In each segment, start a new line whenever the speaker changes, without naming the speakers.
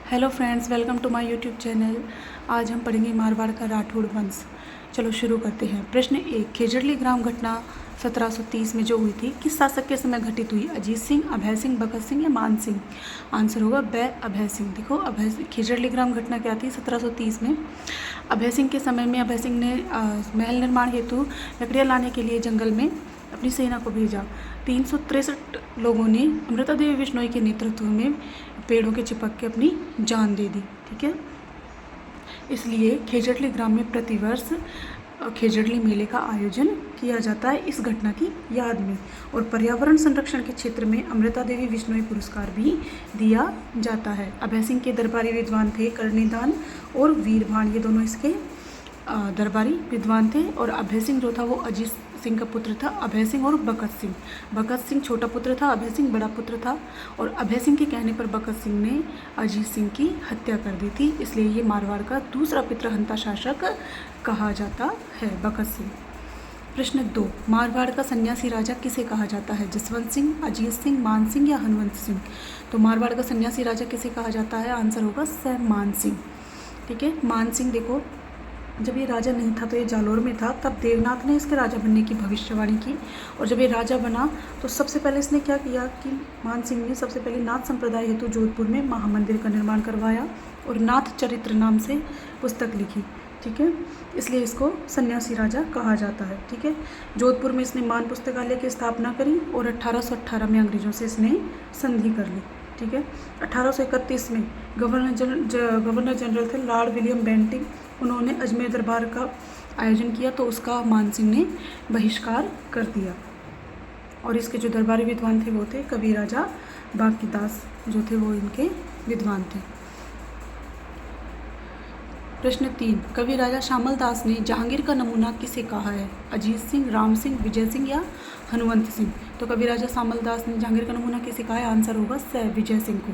Hello friends, welcome to my YouTube channel. आज हम पढ़ेंगे मारवाड़ का राठौड़ वंश। चलो शुरू करते हैं। प्रश्न 1, खेजड़ली ग्राम घटना 1730 में जो हुई थी किस शासक के समय घटित हुई? अजीत सिंह, अभय सिंह, भगत सिंह या मान सिंह? आंसर होगा अभय सिंह। देखो, खेजड़ली ग्राम घटना क्या थी? 1730 में अभय सिंह के समय में अभय सिंह ने महल निर्माण हेतु लकड़ियाँ लाने के लिए जंगल में अपनी सेना को भेजा। 363 लोगों ने अमृता देवी बिश्नोई के नेतृत्व में पेड़ों के चिपक के अपनी जान दे दी। ठीक है, इसलिए खेजड़ली ग्राम में प्रतिवर्ष खेजड़ली मेले का आयोजन किया जाता है इस घटना की याद में। और पर्यावरण संरक्षण के क्षेत्र में अमृता देवी बिश्नोई पुरस्कार भी दिया जाता है। अभय सिंह के दरबारी विद्वान थे कर्णिदान और वीरभान, ये दोनों इसके दरबारी विद्वान थे। और अभय सिंह जो था वो अजीत सिंह का पुत्र था। अभय सिंह और भगत सिंह छोटा पुत्र था, अभय सिंह बड़ा पुत्र था। और अभय सिंह के कहने पर भगत सिंह ने अजीत सिंह की हत्या कर दी थी, इसलिए ये मारवाड़ का दूसरा पितृहंता शासक कहा जाता है, भगत सिंह। प्रश्न 2, मारवाड़ का सन्यासी राजा किसे कहा जाता है? जसवंत सिंह, अजीत सिंह, मान सिंह या हनुमंत सिंह? तो मारवाड़ का सन्यासी राजा किसे कहा जाता है? आंसर होगा मान सिंह। ठीक है, मान सिंह देखो, जब ये राजा नहीं था तो ये जालोर में था, तब देवनाथ ने इसके राजा बनने की भविष्यवाणी की। और जब ये राजा बना तो सबसे पहले इसने क्या किया कि मान सिंह ने सबसे पहले नाथ संप्रदाय हेतु जोधपुर में महामंदिर का निर्माण करवाया और नाथ चरित्र नाम से पुस्तक लिखी। ठीक है, इसलिए इसको सन्यासी राजा कहा जाता है। ठीक है, जोधपुर में इसने मान पुस्तकालय की स्थापना करी और 1818 में अंग्रेजों से इसने संधि कर ली। ठीक है, 1831 में गवर्नर जनरल थे लॉर्ड विलियम बेंटिंग, उन्होंने अजमेर दरबार का आयोजन किया तो उसका मान सिंह ने बहिष्कार कर दिया। और इसके जो दरबारी विद्वान थे वो थे कवि राजा बांकीदास, जो थे वो इनके विद्वान थे। प्रश्न 3, कवि राजा श्यामल दास ने जहांगीर का नमूना किसे कहा है? अजीत सिंह, राम सिंह, विजय सिंह या हनुमंत सिंह? तो कवि राजा श्यामल दास ने जहांगीर का नमूना किसे कहा है? आंसर होगा विजय सिंह को।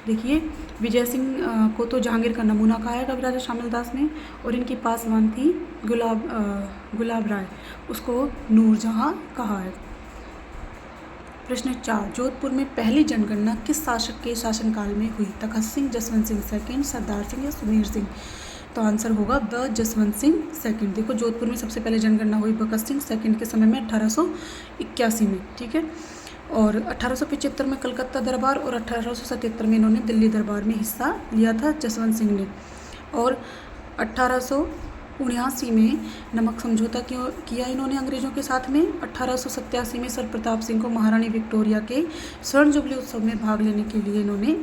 देखिए, विजय सिंह को तो जहांगीर का नमूना कहा है कवि राजा श्यामल दास ने। और इनकी पासवान थी गुलाब राय, उसको नूरजहां कहा है। प्रश्न 4, जोधपुर में पहली जनगणना किस शासक के शासनकाल में हुई? तखत सिंह, जसवंत सिंह सेकंड, सरदार सिंह या सुमेर सिंह? तो आंसर होगा जसवंत सिंह सेकंड। देखो, जोधपुर में सबसे पहले जनगणना हुई भगत सिंह सेकंड के समय में 1881 में। ठीक है, और 1875 में कलकत्ता दरबार और 1877 में इन्होंने दिल्ली दरबार में हिस्सा लिया था जसवंत सिंह ने। और 1879 में नमक समझौता किया इन्होंने अंग्रेजों के साथ में। 1887 में सर प्रताप सिंह को महारानी विक्टोरिया के स्वर्ण जुबली उत्सव में भाग लेने के लिए इन्होंने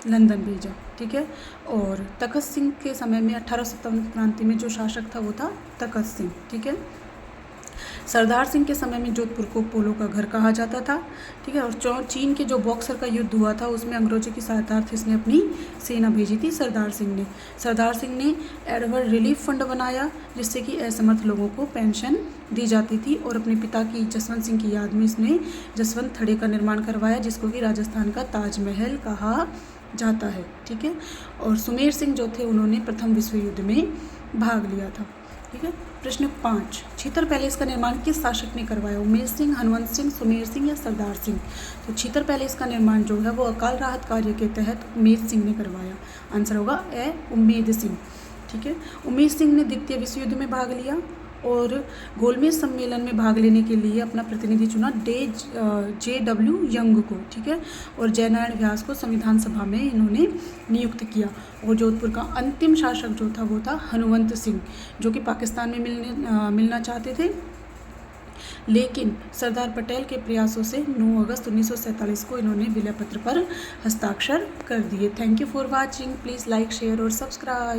लंदन भेजा। ठीक है, और तखत सिंह के समय में 1857 क्रांति में जो शासक था वो था तखत सिंह। ठीक है, सरदार सिंह के समय में जोधपुर को पोलो का घर कहा जाता था। ठीक है, और चीन के जो बॉक्सर का युद्ध हुआ था उसमें अंग्रेजों की सहायतार्थ इसने अपनी सेना भेजी थी सरदार सिंह ने एडवर्ड रिलीफ फंड बनाया जिससे कि असमर्थ लोगों को पेंशन दी जाती थी। और अपने पिता की जसवंत सिंह की याद में इसने जसवंत थड़े का निर्माण करवाया जिसको कि राजस्थान का ताजमहल कहा जाता है। ठीक है, और सुमेर सिंह जो थे उन्होंने प्रथम विश्व युद्ध में भाग लिया था। ठीक है, प्रश्न 5, छीतर पैलेस का निर्माण किस शासक ने करवाया? उमेश सिंह, हनुमंत सिंह, सुमेर सिंह या सरदार सिंह? तो छीतर पैलेस का निर्माण जो है वो अकाल राहत कार्य के तहत उमेश सिंह ने करवाया। आंसर होगा उम्मेद सिंह। ठीक है, उमेश सिंह ने द्वितीय विश्व युद्ध में भाग लिया और गोलमेज सम्मेलन में भाग लेने के लिए अपना प्रतिनिधि चुना JW यंग को। ठीक है, और जयनारायण व्यास को संविधान सभा में इन्होंने नियुक्त किया। और जोधपुर का अंतिम शासक जो था वो था हनुमंत सिंह, जो कि पाकिस्तान में मिलना चाहते थे, लेकिन सरदार पटेल के प्रयासों से 9 अगस्त 1947 को इन्होंने विलय पत्र पर हस्ताक्षर कर दिए। Thank you for watching. Please like, share और सब्सक्राइब।